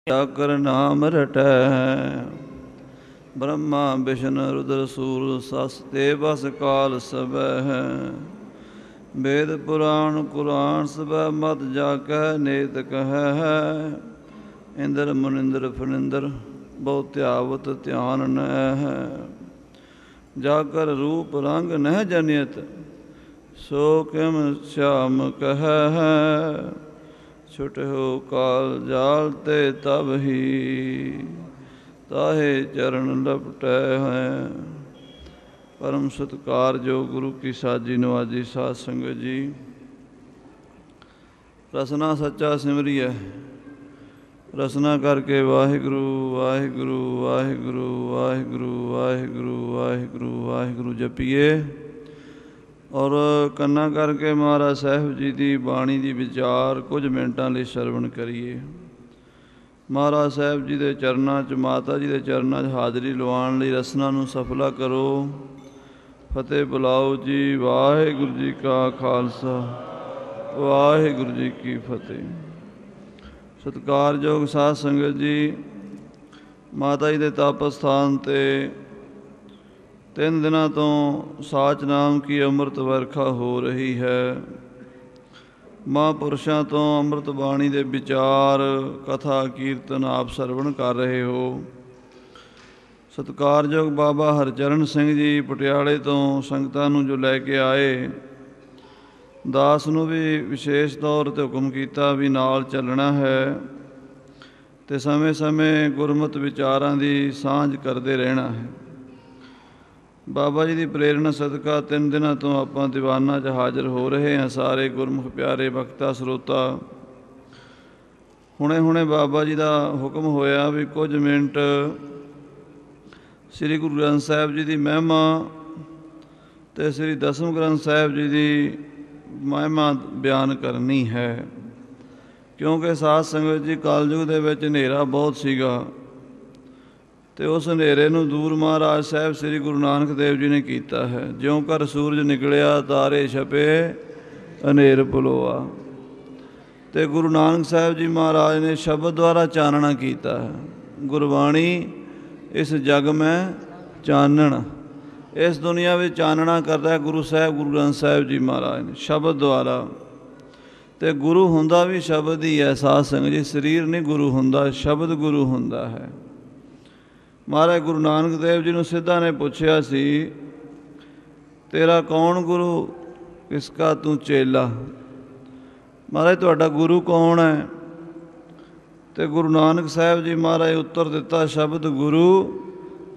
ਕਰ ਨਾਮ ਰਟੈ। ਬ੍ਰਹਮਾ ਵਿਸ਼ਨ ਰੁਦਰ ਸੂਰ ਸਸ ਤੇ ਬਸ ਕਾਲ ਸਬੈ। ਵੇਦ ਪੁਰਾਣ ਕੁਰਾਨ ਸਬੈ ਮਤ ਜਾ ਕਹਿ ਨੇਤ ਕਹਿ। ਇੰਦਰ ਮੁਨਿੰਦਰ ਫਨਿੰਦਰ ਬਹੁ ਧਿਆਵਤ ਧਿਆਨ ਨਹਿ। ਜਾ ਕਰ ਰੂਪ ਰੰਗ ਨਹਿ ਜਨਿਤ ਸੋ ਕਿਮ ਸ਼ਾਮ ਕਹਿ। ਛੁਟਿਓ ਕਾਲ ਜਾਲ ਤੇ ਤਬ ਹੀ ਤਾਹੇ ਚਰਨ ਲਪਟੈ ਹੈ। ਪਰਮ ਸਤਿਕਾਰਯੋਗ ਗੁਰੂ ਕੀ ਸਾਜੀ ਨਵਾਜੀ ਸਾਧ ਸੰਗਤ ਜੀ, ਰਸਨਾ ਸੱਚਾ ਸਿਮਰੀਐ। ਰਸਨਾ ਕਰਕੇ ਵਾਹਿਗੁਰੂ ਵਾਹਿਗੁਰੂ ਵਾਹਿਗੁਰੂ ਵਾਹਿਗੁਰੂ ਵਾਹਿਗੁਰੂ ਵਾਹਿਗੁਰੂ ਵਾਹਿਗੁਰੂ ਜਪੀਏ ਔਰ ਕੰਨਾਂ ਕਰਕੇ ਮਹਾਰਾਜ ਸਾਹਿਬ ਜੀ ਦੀ ਬਾਣੀ ਦੀ ਵਿਚਾਰ ਕੁਝ ਮਿੰਟਾਂ ਲਈ ਸਰਵਣ ਕਰੀਏ। ਮਹਾਰਾਜ ਸਾਹਿਬ ਜੀ ਦੇ ਚਰਨਾਂ 'ਚ, ਮਾਤਾ ਜੀ ਦੇ ਚਰਨਾਂ 'ਚ ਹਾਜ਼ਰੀ ਲਵਾਉਣ ਲਈ ਰਸਨਾ ਨੂੰ ਸਫਲਾ ਕਰੋ। ਫਤਿਹ ਬੁਲਾਓ ਜੀ। ਵਾਹਿਗੁਰੂ ਜੀ ਕਾ ਖਾਲਸਾ ਵਾਹਿਗੁਰੂ ਜੀ ਕੀ ਫਤਿਹ। ਸਤਿਕਾਰਯੋਗ ਸਾਧ ਸੰਗਤ ਜੀ, ਮਾਤਾ ਜੀ ਦੇ ਤਪ ਸਥਾਨ 'ਤੇ 3 ਦਿਨਾਂ ਤੋਂ ਸਾਚ ਨਾਮ ਕੀ ਅੰਮ੍ਰਿਤ ਵਰਖਾ ਹੋ ਰਹੀ ਹੈ। ਮਹਾਂਪੁਰਸ਼ਾਂ ਤੋਂ ਅੰਮ੍ਰਿਤ ਬਾਣੀ ਦੇ ਵਿਚਾਰ, ਕਥਾ, ਕੀਰਤਨ ਆਪ ਸਰਵਣ ਕਰ ਰਹੇ ਹੋ। ਸਤਿਕਾਰਯੋਗ ਬਾਬਾ ਹਰਚਰਨ ਸਿੰਘ ਜੀ ਪਟਿਆਲੇ ਤੋਂ ਸੰਗਤਾਂ ਨੂੰ ਜੋ ਲੈ ਕੇ ਆਏ, ਦਾਸ ਨੂੰ ਵੀ ਵਿਸ਼ੇਸ਼ ਤੌਰ 'ਤੇ ਹੁਕਮ ਕੀਤਾ ਵੀ ਨਾਲ ਚੱਲਣਾ ਹੈ ਅਤੇ ਸਮੇਂ-ਸਮੇਂ ਗੁਰਮਤਿ ਵਿਚਾਰਾਂ ਦੀ ਸਾਂਝ ਕਰਦੇ ਰਹਿਣਾ ਹੈ। ਬਾਬਾ ਜੀ ਦੀ ਪ੍ਰੇਰਣਾ ਸਦਕਾ 3 ਦਿਨਾਂ ਤੋਂ ਆਪਾਂ ਦੀਵਾਨਾਂ 'ਚ ਹਾਜ਼ਰ ਹੋ ਰਹੇ ਹਾਂ। ਸਾਰੇ ਗੁਰਮੁਖ ਪਿਆਰੇ ਬਖਤਾ ਸਰੋਤਾ, ਹੁਣੇ ਬਾਬਾ ਜੀ ਦਾ ਹੁਕਮ ਹੋਇਆ ਵੀ ਕੁਝ ਮਿੰਟ ਸ੍ਰੀ ਗੁਰੂ ਗ੍ਰੰਥ ਸਾਹਿਬ ਜੀ ਦੀ ਮਹਿਮਾ ਅਤੇ ਸ੍ਰੀ ਦਸਮ ਗ੍ਰੰਥ ਸਾਹਿਬ ਜੀ ਦੀ ਮਹਿਮਾ ਬਿਆਨ ਕਰਨੀ ਹੈ। ਕਿਉਂਕਿ ਸਾਧ ਸੰਗਤ ਜੀ, ਕਲਯੁਗ ਦੇ ਵਿੱਚ ਹਨੇਰਾ ਬਹੁਤ ਸੀਗਾ ਅਤੇ ਉਸ ਹਨੇਰੇ ਨੂੰ ਦੂਰ ਮਹਾਰਾਜ ਸਾਹਿਬ ਸ੍ਰੀ ਗੁਰੂ ਨਾਨਕ ਦੇਵ ਜੀ ਨੇ ਕੀਤਾ ਹੈ। ਜਿਉਂ ਕਰ ਸੂਰਜ ਨਿਕਲਿਆ ਤਾਰੇ ਛਪੇ ਹਨੇਰ ਪੁਲੋਆ। ਅਤੇ ਗੁਰੂ ਨਾਨਕ ਸਾਹਿਬ ਜੀ ਮਹਾਰਾਜ ਨੇ ਸ਼ਬਦ ਦੁਆਰਾ ਚਾਨਣਾ ਕੀਤਾ ਹੈ। ਗੁਰਬਾਣੀ ਇਸ ਜਗ ਮੈਂ ਚਾਨਣ, ਇਸ ਦੁਨੀਆ ਵਿੱਚ ਚਾਨਣਾ ਕਰਦਾ ਗੁਰੂ ਸਾਹਿਬ, ਗੁਰੂ ਗ੍ਰੰਥ ਸਾਹਿਬ ਜੀ ਮਹਾਰਾਜ ਨੇ ਸ਼ਬਦ ਦੁਆਰਾ। ਅਤੇ ਗੁਰੂ ਹੁੰਦਾ ਵੀ ਸ਼ਬਦ ਹੀ ਹੈ ਸਾਧ ਸੰਗਤ ਜੀ, ਸਰੀਰ ਨਹੀਂ ਗੁਰੂ ਹੁੰਦਾ, ਸ਼ਬਦ ਗੁਰੂ ਹੁੰਦਾ ਹੈ। ਮਹਾਰਾਜ ਗੁਰੂ ਨਾਨਕ ਦੇਵ ਜੀ ਨੂੰ ਸਿੱਧਾ ਨੇ ਪੁੱਛਿਆ ਸੀ, ਤੇਰਾ ਕੌਣ ਗੁਰੂ, ਕਿਸਕਾ ਤੂੰ ਚੇਲਾ। ਮਹਾਰਾਜ ਤੁਹਾਡਾ ਗੁਰੂ ਕੌਣ ਹੈ? ਅਤੇ ਗੁਰੂ ਨਾਨਕ ਸਾਹਿਬ ਜੀ ਮਹਾਰਾਜ ਉੱਤਰ ਦਿੱਤਾ, ਸ਼ਬਦ ਗੁਰੂ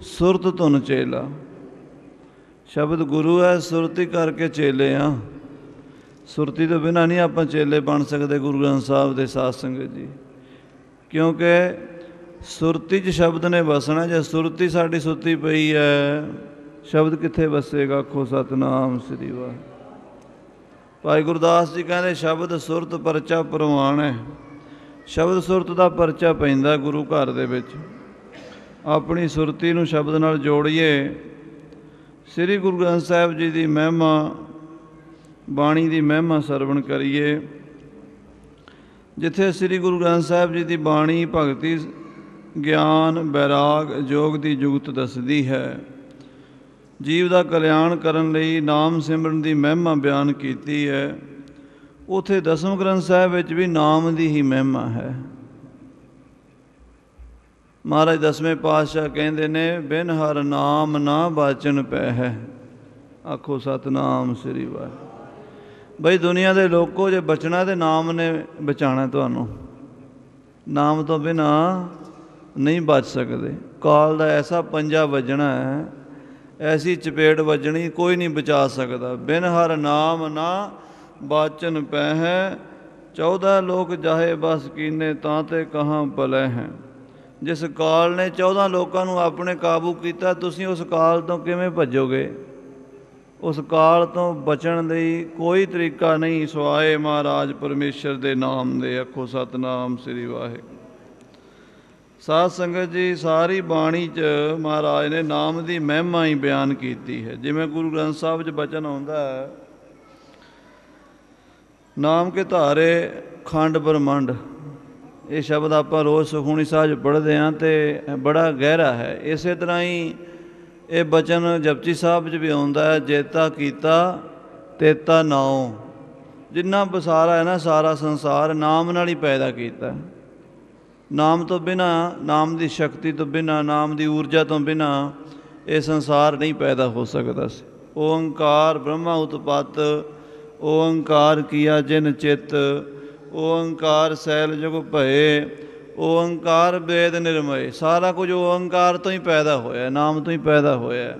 ਸੁਰਤ ਧੁਨ ਚੇਲਾ। ਸ਼ਬਦ ਗੁਰੂ ਹੈ, ਸੁਰਤੀ ਕਰਕੇ ਚੇਲੇ ਹਾਂ। ਸੁਰਤੀ ਤੋਂ ਬਿਨਾਂ ਨਹੀਂ ਆਪਾਂ ਚੇਲੇ ਬਣ ਸਕਦੇ ਗੁਰੂ ਗ੍ਰੰਥ ਸਾਹਿਬ ਦੇ ਸਾਧ ਸੰਗਤ ਜੀ, ਕਿਉਂਕਿ ਸੁਰਤੀ 'ਚ ਸ਼ਬਦ ਨੇ ਵਸਣਾ। ਜੇ ਸੁਰਤੀ ਸਾਡੀ ਸੁੱਤੀ ਪਈ ਹੈ, ਸ਼ਬਦ ਕਿੱਥੇ ਵਸੇਗਾ? ਆਖੋ ਸਤਿਨਾਮ ਸ੍ਰੀ ਵਾਹਿਗੁਰੂ। ਭਾਈ ਗੁਰਦਾਸ ਜੀ ਕਹਿੰਦੇ ਸ਼ਬਦ ਸੁਰਤ ਪਰਚਾ ਪ੍ਰਵਾਨ ਹੈ। ਸ਼ਬਦ ਸੁਰਤ ਦਾ ਪਰਚਾ ਪੈਂਦਾ ਗੁਰੂ ਘਰ ਦੇ ਵਿੱਚ। ਆਪਣੀ ਸੁਰਤੀ ਨੂੰ ਸ਼ਬਦ ਨਾਲ ਜੋੜੀਏ। ਸ੍ਰੀ ਗੁਰੂ ਗ੍ਰੰਥ ਸਾਹਿਬ ਜੀ ਦੀ ਮਹਿਮਾ, ਬਾਣੀ ਦੀ ਮਹਿਮਾ ਸਰਵਣ ਕਰੀਏ। ਜਿੱਥੇ ਸ੍ਰੀ ਗੁਰੂ ਗ੍ਰੰਥ ਸਾਹਿਬ ਜੀ ਦੀ ਬਾਣੀ ਭਗਤੀ, ਗਿਆਨ, ਵੈਰਾਗ, ਯੋਗ ਦੀ ਜੁਗਤ ਦੱਸਦੀ ਹੈ। ਜੀਵ ਦਾ ਕਲਿਆਣ ਕਰਨ ਲਈ ਨਾਮ ਸਿਮਰਨ ਦੀ ਮਹਿਮਾ ਬਿਆਨ ਕੀਤੀ ਹੈ। ਉੱਥੇ ਦਸਮ ਗ੍ਰੰਥ ਸਾਹਿਬ ਵਿੱਚ ਵੀ ਨਾਮ ਦੀ ਹੀ ਮਹਿਮਾ ਹੈ। ਮਹਾਰਾਜ ਦਸਵੇਂ ਪਾਤਸ਼ਾਹ ਕਹਿੰਦੇ ਨੇ, ਬਿਨ ਹਰ ਨਾਮ ਨਾ ਬਾਚਨ ਪੈ ਹੈ। ਆਖੋ ਸਤਿਨਾਮ ਸ੍ਰੀ ਵਾਹਿਗੁਰੂ। ਬਈ ਦੁਨੀਆ ਦੇ ਲੋਕੋ, ਜੇ ਬਚਣਾ ਤੇ ਨਾਮ ਨੇ ਬਚਾਉਣਾ ਤੁਹਾਨੂੰ। ਨਾਮ ਤੋਂ ਬਿਨਾਂ ਨਹੀਂ ਬਚ ਸਕਦੇ। ਕਾਲ ਦਾ ਐਸਾ ਪੰਜਾ ਵੱਜਣਾ ਹੈ, ਐਸੀ ਚਪੇੜ ਵੱਜਣੀ, ਕੋਈ ਨਹੀਂ ਬਚਾ ਸਕਦਾ। ਬਿਨ ਹਰ ਨਾਮ ਨਾ ਬਾਚਨ ਪੈ ਹੈ। 14 ਲੋਕ ਜਾਹੇ ਬਸ ਕੀਨੇ ਤਾਂ ਤੇ ਕਹਾਂ ਭਲੇ ਹੈ। ਜਿਸ ਕਾਲ ਨੇ 14 ਲੋਕਾਂ ਨੂੰ ਆਪਣੇ ਕਾਬੂ ਕੀਤਾ, ਤੁਸੀਂ ਉਸ ਕਾਲ ਤੋਂ ਕਿਵੇਂ ਭੱਜੋਗੇ? ਉਸ ਕਾਲ ਤੋਂ ਬਚਣ ਲਈ ਕੋਈ ਤਰੀਕਾ ਨਹੀਂ ਸਿਵਾਏ ਮਹਾਰਾਜ ਪਰਮੇਸ਼ਰ ਦੇ ਨਾਮ ਦੇ। ਆਖੋ ਸਤਿਨਾਮ ਸ੍ਰੀ ਵਾਹਿਗੁਰੂ। ਸਾਧ ਸੰਗਤ ਜੀ, ਸਾਰੀ ਬਾਣੀ 'ਚ ਮਹਾਰਾਜ ਨੇ ਨਾਮ ਦੀ ਮਹਿਮਾ ਹੀ ਬਿਆਨ ਕੀਤੀ ਹੈ। ਜਿਵੇਂ ਗੁਰੂ ਗ੍ਰੰਥ ਸਾਹਿਬ 'ਚ ਬਚਨ ਆਉਂਦਾ ਹੈ, ਨਾਮ ਕੇ ਧਾਰੇ ਖੰਡ ਬ੍ਰਹਮੰਡ। ਇਹ ਸ਼ਬਦ ਆਪਾਂ ਰੋਜ਼ ਸੁਖਮਨੀ ਸਾਹਿਬ ਪੜ੍ਹਦੇ ਹਾਂ ਤੇ ਬੜਾ ਗਹਿਰਾ ਹੈ। ਇਸੇ ਤਰ੍ਹਾਂ ਹੀ ਇਹ ਬਚਨ ਜਪਜੀ ਸਾਹਿਬ 'ਚ ਵੀ ਆਉਂਦਾ ਹੈ, ਜੇਤਾ ਕੀਤਾ ਤੇਤਾ ਨਾਉ। ਜਿੰਨਾ ਬਸਾਰਾ ਹੈ ਨਾ ਸਾਰਾ ਸੰਸਾਰ ਨਾਮ ਨਾਲ ਹੀ ਪੈਦਾ ਕੀਤਾ। ਨਾਮ ਤੋਂ ਬਿਨਾਂ, ਨਾਮ ਦੀ ਸ਼ਕਤੀ ਤੋਂ ਬਿਨਾਂ, ਨਾਮ ਦੀ ਊਰਜਾ ਤੋਂ ਬਿਨਾਂ ਇਹ ਸੰਸਾਰ ਨਹੀਂ ਪੈਦਾ ਹੋ ਸਕਦਾ ਸੀ। ਓੰਕਾਰ ਬ੍ਰਹਮਾ ਉਤਪਤ, ਓੰਕਾਰ ਕੀਆ ਜਿਨ ਚਿੱਤ, ਓੰਕਾਰ ਸੈਲ ਜੁਗ ਭਏ, ਓੰਕਾਰ ਵੇਦ ਨਿਰਮਏ। ਸਾਰਾ ਕੁਝ ਓੰਕਾਰ ਤੋਂ ਹੀ ਪੈਦਾ ਹੋਇਆ, ਨਾਮ ਤੋਂ ਹੀ ਪੈਦਾ ਹੋਇਆ।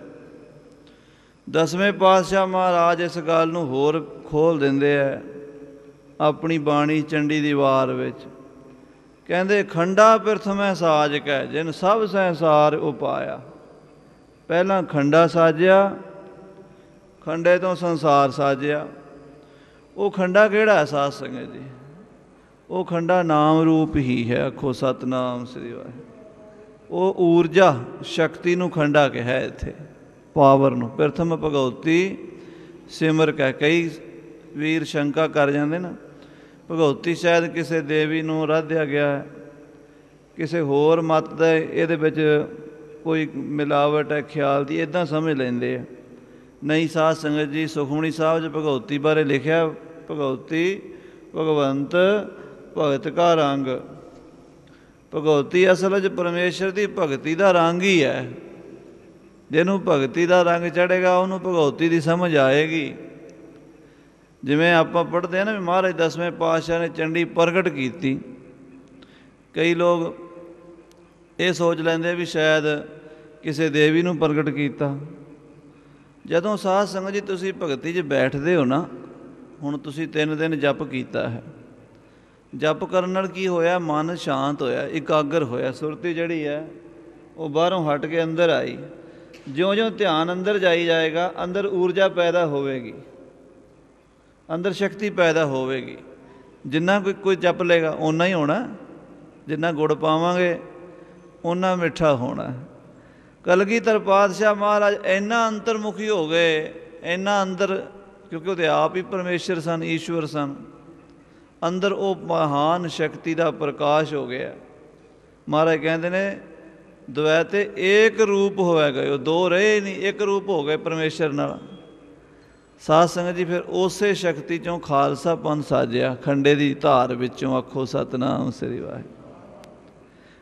ਦਸਵੇਂ ਪਾਤਸ਼ਾਹ ਮਹਾਰਾਜ ਇਸ ਗੱਲ ਨੂੰ ਹੋਰ ਖੋਲ੍ਹ ਦਿੰਦੇ ਹੈ ਆਪਣੀ ਬਾਣੀ ਚੰਡੀ ਦੀ ਵਾਰ ਵਿੱਚ। ਕਹਿੰਦੇ ਖੰਡਾ ਪ੍ਰਥਮੈ ਸਾਜ ਕੈ, ਜਿਨ ਸਭ ਸੰਸਾਰ ਉਪਾਇਆ। ਪਹਿਲਾਂ ਖੰਡਾ ਸਾਜਿਆ, ਖੰਡੇ ਤੋਂ ਸੰਸਾਰ ਸਾਜਿਆ। ਉਹ ਖੰਡਾ ਕਿਹੜਾ ਹੈ ਸਾਧ ਸੰਗਤ ਜੀ? ਉਹ ਖੰਡਾ ਨਾਮ ਰੂਪ ਹੀ ਹੈ। ਆਖੋ ਸਤਿਨਾਮ ਸ੍ਰੀ ਵਾਹਿਗੁਰੂ। ਉਹ ਊਰਜਾ ਸ਼ਕਤੀ ਨੂੰ ਖੰਡਾ ਕਿਹਾ ਇੱਥੇ, ਪਾਵਰ ਨੂੰ। ਪ੍ਰਥਮ ਭਗਉਤੀ ਸਿਮਰ ਕਹਿ। ਕਈ ਵੀਰ ਸ਼ੰਕਾ ਕਰ ਜਾਂਦੇ ਨਾ, ਭਗਉਤੀ ਸ਼ਾਇਦ ਕਿਸੇ ਦੇਵੀ ਨੂੰ ਆਰਾਧਿਆ ਗਿਆ ਹੈ, ਕਿਸੇ ਹੋਰ ਮੱਤ ਦਾ ਇਹਦੇ ਵਿੱਚ ਕੋਈ ਮਿਲਾਵਟ ਹੈ ਖਿਆਲ ਦੀ, ਇੱਦਾਂ ਸਮਝ ਲੈਂਦੇ ਆ। ਨਹੀਂ ਸਾਧ ਸੰਗਤ ਜੀ, ਸੁਖਮਨੀ ਸਾਹਿਬ 'ਚ ਭਗਉਤੀ ਬਾਰੇ ਲਿਖਿਆ, ਭਗਉਤੀ ਭਗਵੰਤ ਭਗਤ ਕਾ ਰੰਗ। ਭਗਉਤੀ ਅਸਲ 'ਚ ਪਰਮੇਸ਼ਰ ਦੀ ਭਗਤੀ ਦਾ ਰੰਗ ਹੀ ਹੈ। ਜਿਹਨੂੰ ਭਗਤੀ ਦਾ ਰੰਗ ਚੜ੍ਹੇਗਾ ਉਹਨੂੰ ਭਗਉਤੀ ਦੀ ਸਮਝ ਆਏਗੀ। ਜਿਵੇਂ ਆਪਾਂ ਪੜ੍ਹਦੇ ਹਾਂ ਨਾ ਵੀ ਮਹਾਰਾਜ ਦਸਵੇਂ ਪਾਤਸ਼ਾਹ ਨੇ ਚੰਡੀ ਪ੍ਰਗਟ ਕੀਤੀ। ਕਈ ਲੋਕ ਇਹ ਸੋਚ ਲੈਂਦੇ ਵੀ ਸ਼ਾਇਦ ਕਿਸੇ ਦੇਵੀ ਨੂੰ ਪ੍ਰਗਟ ਕੀਤਾ। ਜਦੋਂ ਸਾਧ ਸੰਗਤ ਜੀ ਤੁਸੀਂ ਭਗਤੀ 'ਚ ਬੈਠਦੇ ਹੋ ਨਾ, ਹੁਣ ਤੁਸੀਂ 3 ਦਿਨ ਜਪ ਕੀਤਾ ਹੈ। ਜਪ ਕਰਨ ਨਾਲ ਕੀ ਹੋਇਆ? ਮਨ ਸ਼ਾਂਤ ਹੋਇਆ, ਇਕਾਗਰ ਹੋਇਆ। ਸੁਰਤੀ ਜਿਹੜੀ ਹੈ ਉਹ ਬਾਹਰੋਂ ਹਟ ਕੇ ਅੰਦਰ ਆਈ। ਜਿਉਂ-ਜਿਉਂ ਧਿਆਨ ਅੰਦਰ ਜਾਈ ਜਾਏਗਾ, ਅੰਦਰ ਊਰਜਾ ਪੈਦਾ ਹੋਵੇਗੀ, ਅੰਦਰ ਸ਼ਕਤੀ ਪੈਦਾ ਹੋਵੇਗੀ। ਜਿੰਨਾ ਕੋਈ ਜਪ ਲਏਗਾ ਓਨਾ ਹੀ ਹੋਣਾ। ਜਿੰਨਾ ਗੁੜ ਪਾਵਾਂਗੇ ਓਨਾ ਮਿੱਠਾ ਹੋਣਾ। ਕਲਗੀਧਰ ਪਾਤਸ਼ਾਹ ਮਹਾਰਾਜ ਇੰਨਾ ਅੰਤਰਮੁਖੀ ਹੋ ਗਏ, ਇੰਨਾ ਅੰਦਰ, ਕਿਉਂਕਿ ਉਹਦੇ ਆਪ ਹੀ ਪਰਮੇਸ਼ਰ ਸਨ, ਈਸ਼ਵਰ ਸਨ। ਅੰਦਰ ਉਹ ਮਹਾਨ ਸ਼ਕਤੀ ਦਾ ਪ੍ਰਕਾਸ਼ ਹੋ ਗਿਆ। ਮਹਾਰਾਜ ਕਹਿੰਦੇ ਨੇ ਦਵੈਤੇ ਏਕ ਰੂਪ ਹੋਇਆ ਗਏ। ਉਹ ਦੋ ਰਹੇ ਨਹੀਂ, ਇੱਕ ਰੂਪ ਹੋ ਗਏ ਪਰਮੇਸ਼ਰ ਨਾਲ। ਸਾਧ ਸੰਗਤ ਜੀ ਫਿਰ ਉਸੇ ਸ਼ਕਤੀ 'ਚੋਂ ਖਾਲਸਾ ਪੰਥ ਸਾਜਿਆ, ਖੰਡੇ ਦੀ ਧਾਰ ਵਿੱਚੋਂ। ਆਖੋ ਸਤਿਨਾਮ ਸ੍ਰੀ ਵਾਹਿਗੁਰੂ।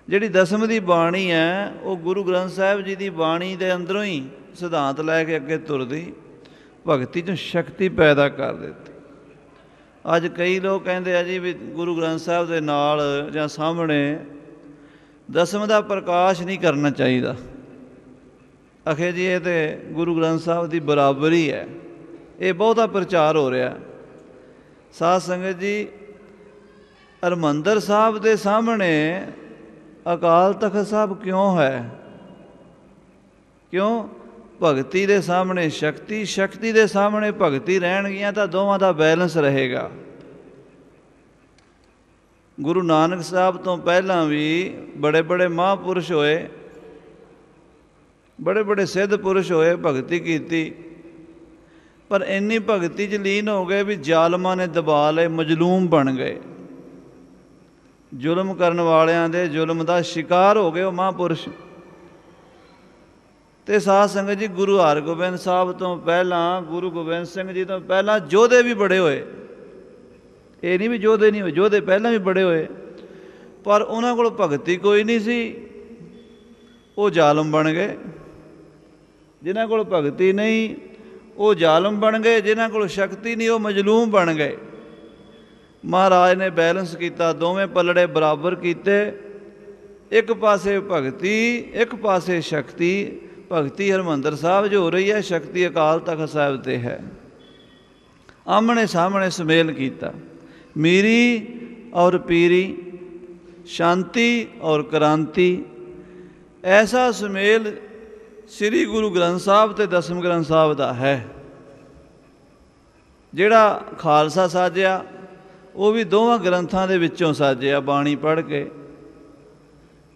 ਜਿਹੜੀ ਦਸਮ ਦੀ ਬਾਣੀ ਹੈ ਉਹ ਗੁਰੂ ਗ੍ਰੰਥ ਸਾਹਿਬ ਜੀ ਦੀ ਬਾਣੀ ਦੇ ਅੰਦਰੋਂ ਹੀ ਸਿਧਾਂਤ ਲੈ ਕੇ ਅੱਗੇ ਤੁਰਦੀ, ਭਗਤੀ 'ਚੋਂ ਸ਼ਕਤੀ ਪੈਦਾ ਕਰ ਦਿੱਤੀ। ਅੱਜ ਕਈ ਲੋਕ ਕਹਿੰਦੇ ਆ ਜੀ ਵੀ ਗੁਰੂ ਗ੍ਰੰਥ ਸਾਹਿਬ ਦੇ ਨਾਲ ਜਾਂ ਸਾਹਮਣੇ ਦਸਮ ਦਾ ਪ੍ਰਕਾਸ਼ ਨਹੀਂ ਕਰਨਾ ਚਾਹੀਦਾ। ਆਖੇ ਜੀ ਇਹ ਤਾਂ ਗੁਰੂ ਗ੍ਰੰਥ ਸਾਹਿਬ ਦੀ ਬਰਾਬਰੀ ਹੈ। ਇਹ ਬਹੁਤਾ ਪ੍ਰਚਾਰ ਹੋ ਰਿਹਾ। ਸਾਧ ਸੰਗਤ ਜੀ, ਹਰਿਮੰਦਰ ਸਾਹਿਬ ਦੇ ਸਾਹਮਣੇ ਅਕਾਲ ਤਖ਼ਤ ਸਾਹਿਬ ਕਿਉਂ ਹੈ? ਕਿਉਂ? ਭਗਤੀ ਦੇ ਸਾਹਮਣੇ ਸ਼ਕਤੀ, ਸ਼ਕਤੀ ਦੇ ਸਾਹਮਣੇ ਭਗਤੀ ਰਹਿਣਗੀਆਂ ਤਾਂ ਦੋਵਾਂ ਦਾ ਬੈਲੈਂਸ ਰਹੇਗਾ। ਗੁਰੂ ਨਾਨਕ ਸਾਹਿਬ ਤੋਂ ਪਹਿਲਾਂ ਵੀ ਬੜੇ ਬੜੇ ਮਹਾਂਪੁਰਸ਼ ਹੋਏ, ਬੜੇ ਬੜੇ ਸਿੱਧ ਪੁਰਸ਼ ਹੋਏ, ਭਗਤੀ ਕੀਤੀ, ਪਰ ਇੰਨੀ ਭਗਤੀ 'ਚ ਲੀਨ ਹੋ ਗਏ ਵੀ ਜ਼ਾਲਮਾਂ ਨੇ ਦਬਾ ਲਏ, ਮਜ਼ਲੂਮ ਬਣ ਗਏ। ਜ਼ੁਲਮ ਕਰਨ ਵਾਲਿਆਂ ਦੇ ਜ਼ੁਲਮ ਦਾ ਸ਼ਿਕਾਰ ਹੋ ਗਏ ਉਹ ਮਹਾਂਪੁਰਸ਼। ਅਤੇ ਸਾਧ ਸੰਗਤ ਜੀ, ਗੁਰੂ ਹਰਗੋਬਿੰਦ ਸਾਹਿਬ ਤੋਂ ਪਹਿਲਾਂ, ਗੁਰੂ ਗੋਬਿੰਦ ਸਿੰਘ ਜੀ ਤੋਂ ਪਹਿਲਾਂ ਯੋਧੇ ਵੀ ਬੜੇ ਹੋਏ। ਇਹ ਨਹੀਂ ਵੀ ਯੋਧੇ ਨਹੀਂ ਹੋਏ, ਯੋਧੇ ਪਹਿਲਾਂ ਵੀ ਬੜੇ ਹੋਏ, ਪਰ ਉਹਨਾਂ ਕੋਲ ਭਗਤੀ ਕੋਈ ਨਹੀਂ ਸੀ, ਉਹ ਜ਼ਾਲਮ ਬਣ ਗਏ। ਜਿਨ੍ਹਾਂ ਕੋਲ ਭਗਤੀ ਨਹੀਂ ਉਹ ਜ਼ਾਲਮ ਬਣ ਗਏ, ਜਿਨ੍ਹਾਂ ਕੋਲ ਸ਼ਕਤੀ ਨਹੀਂ ਉਹ ਮਜ਼ਲੂਮ ਬਣ ਗਏ। ਮਹਾਰਾਜ ਨੇ ਬੈਲੈਂਸ ਕੀਤਾ, ਦੋਵੇਂ ਪਲੜੇ ਬਰਾਬਰ ਕੀਤੇ। ਇੱਕ ਪਾਸੇ ਭਗਤੀ, ਇੱਕ ਪਾਸੇ ਸ਼ਕਤੀ। ਭਗਤੀ ਹਰਿਮੰਦਰ ਸਾਹਿਬ 'ਚ ਹੋ ਰਹੀ ਹੈ, ਸ਼ਕਤੀ ਅਕਾਲ ਤਖ਼ਤ ਸਾਹਿਬ 'ਤੇ ਹੈ। ਆਮਣੇ ਸਾਹਮਣੇ ਸੁਮੇਲ ਕੀਤਾ, ਮੀਰੀ ਔਰ ਪੀਰੀ, ਸ਼ਾਂਤੀ ਔਰ ਕ੍ਰਾਂਤੀ। ਐਸਾ ਸੁਮੇਲ ਸ੍ਰੀ ਗੁਰੂ ਗ੍ਰੰਥ ਸਾਹਿਬ ਅਤੇ ਦਸਮ ਗ੍ਰੰਥ ਸਾਹਿਬ ਦਾ ਹੈ। ਜਿਹੜਾ ਖਾਲਸਾ ਸਾਜਿਆ ਉਹ ਵੀ ਦੋਵਾਂ ਗ੍ਰੰਥਾਂ ਦੇ ਵਿੱਚੋਂ ਸਾਜਿਆ, ਬਾਣੀ ਪੜ੍ਹ ਕੇ।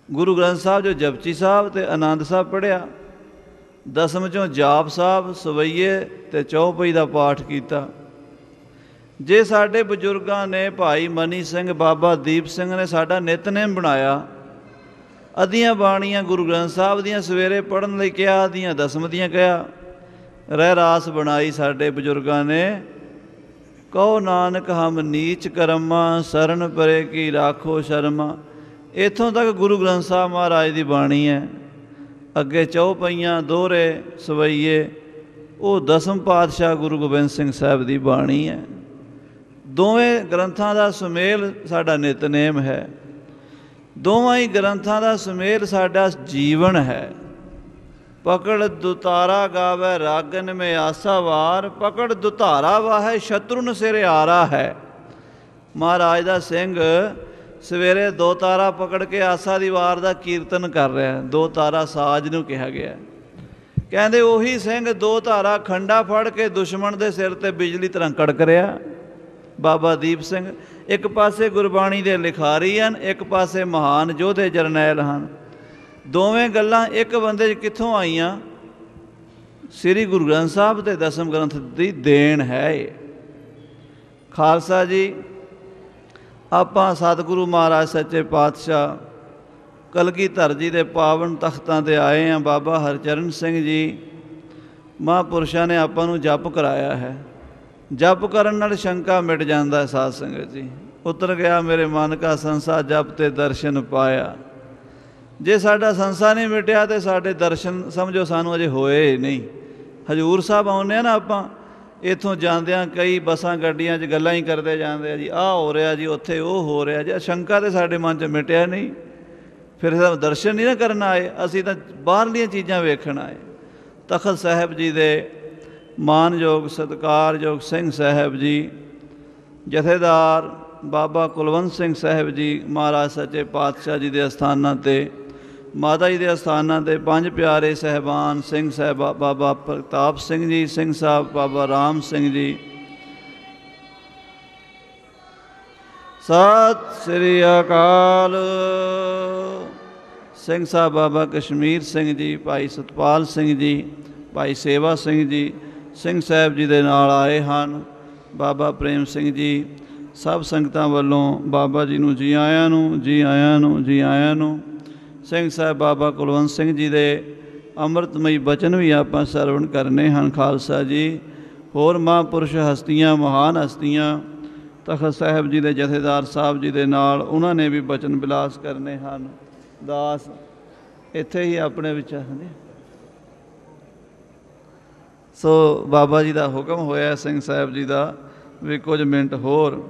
ਗੁਰੂ ਗ੍ਰੰਥ ਸਾਹਿਬ 'ਚੋਂ ਜਪਜੀ ਸਾਹਿਬ ਅਤੇ ਆਨੰਦ ਸਾਹਿਬ ਪੜ੍ਹਿਆ, ਦਸਮ 'ਚੋਂ ਜਾਪ ਸਾਹਿਬ, ਸਵਈਏ ਅਤੇ ਚੌਪਈ ਦਾ ਪਾਠ ਕੀਤਾ। ਜੇ ਸਾਡੇ ਬਜ਼ੁਰਗਾਂ ਨੇ, ਭਾਈ ਮਨੀ ਸਿੰਘ, ਬਾਬਾ ਦੀਪ ਸਿੰਘ ਨੇ ਸਾਡਾ ਨਿਤਨੇਮ ਬਣਾਇਆ, ਅੱਧੀਆਂ ਬਾਣੀਆਂ ਗੁਰੂ ਗ੍ਰੰਥ ਸਾਹਿਬ ਦੀਆਂ ਸਵੇਰੇ ਪੜ੍ਹਨ ਲਈ ਕਿਹਾ, ਅੱਧੀਆਂ ਦਸਮ ਦੀਆਂ ਕਿਹਾ, ਰਹਿਰਾਸ ਬਣਾਈ ਸਾਡੇ ਬਜ਼ੁਰਗਾਂ ਨੇ। ਕਹੋ ਨਾਨਕ ਹਮ ਨੀਚ ਕਰਮਾ, ਸਰਨ ਪਰੇ ਕੀ ਰਾਖੋ ਸ਼ਰਮਾ। ਇੱਥੋਂ ਤੱਕ ਗੁਰੂ ਗ੍ਰੰਥ ਸਾਹਿਬ ਮਹਾਰਾਜ ਦੀ ਬਾਣੀ ਹੈ। ਅੱਗੇ ਚੌਪਈਆਂ, ਦੋਹਰੇ, ਸਵਈਏ, ਉਹ ਦਸਮ ਪਾਤਸ਼ਾਹ ਗੁਰੂ ਗੋਬਿੰਦ ਸਿੰਘ ਸਾਹਿਬ ਦੀ ਬਾਣੀ ਹੈ। ਦੋਵੇਂ ਗ੍ਰੰਥਾਂ ਦਾ ਸੁਮੇਲ ਸਾਡਾ ਨਿਤਨੇਮ ਹੈ। ਦੋਵਾਂ ਹੀ ਗ੍ਰੰਥਾਂ ਦਾ ਸੁਮੇਲ ਸਾਡਾ ਜੀਵਨ ਹੈ। ਪਕੜ ਦੁਤਾਰਾ ਗਾਵੇ ਰਾਗਨ ਮੇ ਆਸਾ ਵਾਰ, ਪਕੜ ਦੁਤਾਰਾ ਵਾਹੈ ਸ਼ਤਰੁਨ ਸਿਰ ਆਰਾ ਹੈ। ਮਹਾਰਾਜ ਦਾ ਸਿੰਘ ਸਵੇਰੇ ਦੋ ਤਾਰਾ ਪਕੜ ਕੇ ਆਸਾ ਦੀ ਵਾਰ ਦਾ ਕੀਰਤਨ ਕਰ ਰਿਹਾ। ਦੋ ਤਾਰਾ ਸਾਜ ਨੂੰ ਕਿਹਾ ਗਿਆ। ਕਹਿੰਦੇ ਉਹੀ ਸਿੰਘ ਦੋ ਧਾਰਾ ਖੰਡਾ ਫੜ ਕੇ ਦੁਸ਼ਮਣ ਦੇ ਸਿਰ 'ਤੇ ਬਿਜਲੀ ਤਰ੍ਹਾਂ ਕੜਕ ਰਿਹਾ। ਬਾਬਾ ਦੀਪ ਸਿੰਘ ਇੱਕ ਪਾਸੇ ਗੁਰਬਾਣੀ ਦੇ ਲਿਖਾਰੀ ਹਨ, ਇੱਕ ਪਾਸੇ ਮਹਾਨ ਯੋਧੇ ਜਰਨੈਲ ਹਨ। ਦੋਵੇਂ ਗੱਲਾਂ ਇੱਕ ਬੰਦੇ 'ਚ ਕਿੱਥੋਂ ਆਈਆਂ? ਸ੍ਰੀ ਗੁਰੂ ਗ੍ਰੰਥ ਸਾਹਿਬ ਅਤੇ ਦਸਮ ਗ੍ਰੰਥ ਦੀ ਦੇਣ ਹੈ ਇਹ। ਖਾਲਸਾ ਜੀ, ਆਪਾਂ ਸਤਿਗੁਰੂ ਮਹਾਰਾਜ ਸੱਚੇ ਪਾਤਸ਼ਾਹ ਕਲਗੀਧਰ ਜੀ ਦੇ ਪਾਵਨ ਤਖਤਾਂ 'ਤੇ ਆਏ ਹਾਂ। ਬਾਬਾ ਹਰਚਰਨ ਸਿੰਘ ਜੀ ਮਹਾਂਪੁਰਸ਼ਾਂ ਨੇ ਆਪਾਂ ਨੂੰ ਜਪ ਕਰਾਇਆ ਹੈ। ਜਪ ਕਰਨ ਨਾਲ ਸ਼ੰਕਾ ਮਿਟ ਜਾਂਦਾ। ਸਾਧ ਸੰਗਤ ਜੀ, ਉਤਰ ਗਿਆ ਮੇਰੇ ਮਨ ਕਾ ਸੰਸਾ, ਜਪ ਤੇ ਦਰਸ਼ਨ ਪਾਇਆ। ਜੇ ਸਾਡਾ ਸੰਸਾ ਨਹੀਂ ਮਿਟਿਆ ਤਾਂ ਸਾਡੇ ਦਰਸ਼ਨ ਸਮਝੋ ਸਾਨੂੰ ਅਜੇ ਹੋਏ ਨਹੀਂ। ਹਜ਼ੂਰ ਸਾਹਿਬ ਆਉਂਦੇ ਹਾਂ ਨਾ ਆਪਾਂ, ਇੱਥੋਂ ਜਾਂਦਿਆਂ ਕਈ ਬੱਸਾਂ ਗੱਡੀਆਂ 'ਚ ਗੱਲਾਂ ਹੀ ਕਰਦੇ ਜਾਂਦੇ ਆ ਜੀ, ਆਹ ਹੋ ਰਿਹਾ ਜੀ, ਉੱਥੇ ਉਹ ਹੋ ਰਿਹਾ ਜੀ। ਸ਼ੰਕਾ ਤਾਂ ਸਾਡੇ ਮਨ 'ਚ ਮਿਟਿਆ ਨਹੀਂ। ਫਿਰ ਦਰਸ਼ਨ ਨਹੀਂ ਨਾ ਕਰਨ ਆਏ, ਅਸੀਂ ਤਾਂ ਬਾਹਰਲੀਆਂ ਚੀਜ਼ਾਂ ਵੇਖਣ ਆਏ। ਤਖਤ ਸਾਹਿਬ ਜੀ ਦੇ ਮਾਨਯੋਗ ਸਤਿਕਾਰਯੋਗ ਸਿੰਘ ਸਾਹਿਬ ਜੀ, ਜਥੇਦਾਰ ਬਾਬਾ ਕੁਲਵੰਤ ਸਿੰਘ ਸਾਹਿਬ ਜੀ ਮਹਾਰਾਜ ਸੱਚੇ ਪਾਤਸ਼ਾਹ ਜੀ ਦੇ ਅਸਥਾਨਾਂ 'ਤੇ, ਮਾਤਾ ਜੀ ਦੇ ਅਸਥਾਨਾਂ 'ਤੇ ਪੰਜ ਪਿਆਰੇ ਸਾਹਿਬਾਨ ਸਿੰਘ ਸਾਹਿਬ, ਬਾਬਾ ਪ੍ਰਤਾਪ ਸਿੰਘ ਜੀ ਸਿੰਘ ਸਾਹਿਬ, ਬਾਬਾ ਰਾਮ ਸਿੰਘ ਜੀ, ਸਤਿ ਸ੍ਰੀ ਅਕਾਲ ਸਿੰਘ ਸਾਹਿਬ, ਬਾਬਾ ਕਸ਼ਮੀਰ ਸਿੰਘ ਜੀ, ਭਾਈ ਸਤਪਾਲ ਸਿੰਘ ਜੀ, ਭਾਈ ਸੇਵਾ ਸਿੰਘ ਜੀ ਸਿੰਘ ਸਾਹਿਬ ਜੀ ਦੇ ਨਾਲ ਆਏ ਹਨ। ਬਾਬਾ ਪ੍ਰੇਮ ਸਿੰਘ ਜੀ, ਸਭ ਸੰਗਤਾਂ ਵੱਲੋਂ ਬਾਬਾ ਜੀ ਨੂੰ ਜੀ ਆਇਆਂ ਨੂੰ, ਜੀ ਆਇਆਂ ਨੂੰ, ਜੀ ਆਇਆਂ ਨੂੰ। ਸਿੰਘ ਸਾਹਿਬ ਬਾਬਾ ਕੁਲਵੰਤ ਸਿੰਘ ਜੀ ਦੇ ਅੰਮ੍ਰਿਤਮਈ ਬਚਨ ਵੀ ਆਪਾਂ ਸਰਵਣ ਕਰਨੇ ਹਨ। ਖਾਲਸਾ ਜੀ, ਹੋਰ ਮਹਾਂਪੁਰਸ਼ ਹਸਤੀਆਂ, ਮਹਾਨ ਹਸਤੀਆਂ ਤਖਤ ਸਾਹਿਬ ਜੀ ਦੇ ਜਥੇਦਾਰ ਸਾਹਿਬ ਜੀ ਦੇ ਨਾਲ, ਉਹਨਾਂ ਨੇ ਵੀ ਬਚਨ ਬਿਲਾਸ ਕਰਨੇ ਹਨ। ਦਾਸ ਇੱਥੇ ਹੀ ਆਪਣੇ ਵਿੱਚ ਹਨ। ਸੋ ਬਾਬਾ ਜੀ ਦਾ ਹੁਕਮ ਹੋਇਆ ਸਿੰਘ ਸਾਹਿਬ ਜੀ ਦਾ ਵੀ ਕੁਝ ਮਿੰਟ ਹੋਰ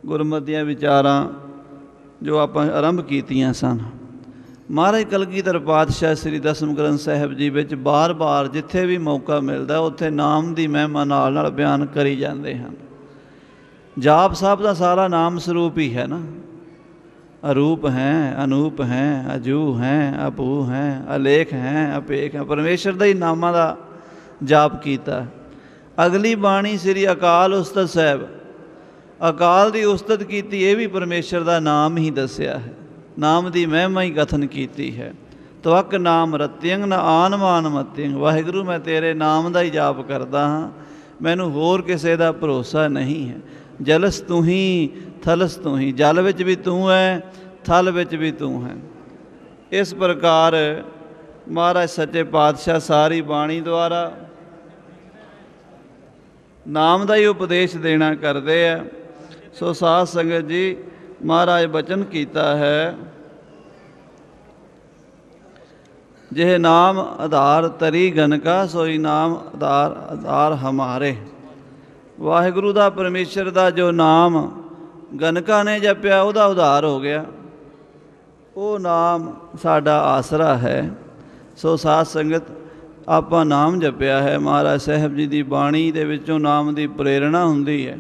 ਗੁਰਮਤਿ ਦੀਆਂ ਵਿਚਾਰਾਂ ਜੋ ਆਪਾਂ ਆਰੰਭ ਕੀਤੀਆਂ ਸਨ। ਮਹਾਰਾਜ ਕਲਗੀਧਰ ਪਾਤਸ਼ਾਹ ਸ੍ਰੀ ਦਸਮ ਗ੍ਰੰਥ ਸਾਹਿਬ ਜੀ ਵਿੱਚ ਬਾਰ-ਬਾਰ ਜਿੱਥੇ ਵੀ ਮੌਕਾ ਮਿਲਦਾ ਉੱਥੇ ਨਾਮ ਦੀ ਮਹਿਮਾ ਨਾਲ ਨਾਲ ਬਿਆਨ ਕਰੀ ਜਾਂਦੇ ਹਨ। ਜਾਪ ਸਾਹਿਬ ਦਾ ਸਾਰਾ ਨਾਮ ਸਰੂਪ ਹੀ ਹੈ ਨਾ। ਅਰੂਪ ਹੈ, ਅਨੂਪ ਹੈ, ਅਜੂ ਹੈ, ਅਭੂ ਹੈ, ਅਲੇਖ ਹੈ, ਅਪੇਖ ਹੈ। ਪਰਮੇਸ਼ਰ ਦਾ ਹੀ ਨਾਮਾਂ ਦਾ ਜਾਪ ਕੀਤਾ। ਅਗਲੀ ਬਾਣੀ ਸ੍ਰੀ ਅਕਾਲ ਉਸਤਤ ਸਾਹਿਬ, ਅਕਾਲ ਦੀ ਉਸਤਤ ਕੀਤੀ, ਇਹ ਵੀ ਪਰਮੇਸ਼ਰ ਦਾ ਨਾਮ ਹੀ ਦੱਸਿਆ ਹੈ। ਨਾਮ ਦੀ ਮਹਿਮਾ ਹੀ ਕਥਨ ਕੀਤੀ ਹੈ। ਤਵਕ ਨਾਮ ਰਤਿਅੰਗ ਨ ਆਨ ਮਾਨ ਮਤਿਅੰਗ। ਵਾਹਿਗੁਰੂ, ਮੈਂ ਤੇਰੇ ਨਾਮ ਦਾ ਹੀ ਜਾਪ ਕਰਦਾ ਹਾਂ, ਮੈਨੂੰ ਹੋਰ ਕਿਸੇ ਦਾ ਭਰੋਸਾ ਨਹੀਂ ਹੈ। ਜਲਸ ਤੂੰ ਹੀ, ਥਲਸ ਤੂੰ ਹੀ। ਜਲ ਵਿੱਚ ਵੀ ਤੂੰ ਹੈ, ਥਲ ਵਿੱਚ ਵੀ ਤੂੰ ਹੈ। ਇਸ ਪ੍ਰਕਾਰ ਮਹਾਰਾਜ ਸੱਚੇ ਪਾਤਸ਼ਾਹ ਸਾਰੀ ਬਾਣੀ ਦੁਆਰਾ ਨਾਮ ਦਾ ਹੀ ਉਪਦੇਸ਼ ਦੇਣਾ ਕਰਦੇ ਹੈ। ਸੋ ਸਾਧ ਸੰਗਤ ਜੀ, ਮਹਾਰਾਜ ਬਚਨ ਕੀਤਾ ਹੈ, ਜਿਹ ਨਾਮ ਆਧਾਰ ਤਰੀ ਗਨਕਾ, ਸੋਈ ਨਾਮ ਆਧਾਰ ਹਮਾਰੇ। ਵਾਹਿਗੁਰੂ ਦਾ, ਪਰਮੇਸ਼ਰ ਦਾ ਜੋ ਨਾਮ ਗਨਕਾ ਨੇ ਜਪਿਆ, ਉਹਦਾ ਉਧਾਰ ਹੋ ਗਿਆ। ਉਹ ਨਾਮ ਸਾਡਾ ਆਸਰਾ ਹੈ। ਸੋ ਸਾਧ ਸੰਗਤ, ਆਪਾਂ ਨਾਮ ਜਪਿਆ ਹੈ। ਮਹਾਰਾਜ ਸਾਹਿਬ ਜੀ ਦੀ ਬਾਣੀ ਦੇ ਵਿੱਚੋਂ ਨਾਮ ਦੀ ਪ੍ਰੇਰਣਾ ਹੁੰਦੀ ਹੈ।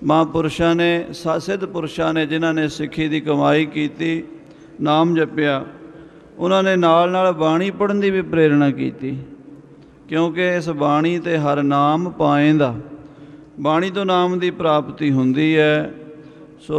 ਮਹਾਂਪੁਰਸ਼ਾਂ ਨੇ, ਸਿੱਧ ਪੁਰਸ਼ਾਂ ਨੇ, ਜਿਨ੍ਹਾਂ ਨੇ ਸਿੱਖੀ ਦੀ ਕਮਾਈ ਕੀਤੀ, ਨਾਮ ਜਪਿਆ, ਉਹਨਾਂ ਨੇ ਨਾਲ ਨਾਲ ਬਾਣੀ ਪੜ੍ਹਨ ਦੀ ਵੀ ਪ੍ਰੇਰਣਾ ਕੀਤੀ। ਕਿਉਂਕਿ ਇਸ ਬਾਣੀ 'ਤੇ ਹਰ ਨਾਮ ਪਾਏਂਦਾ, ਬਾਣੀ ਤੋਂ ਨਾਮ ਦੀ ਪ੍ਰਾਪਤੀ ਹੁੰਦੀ ਹੈ। ਸੋ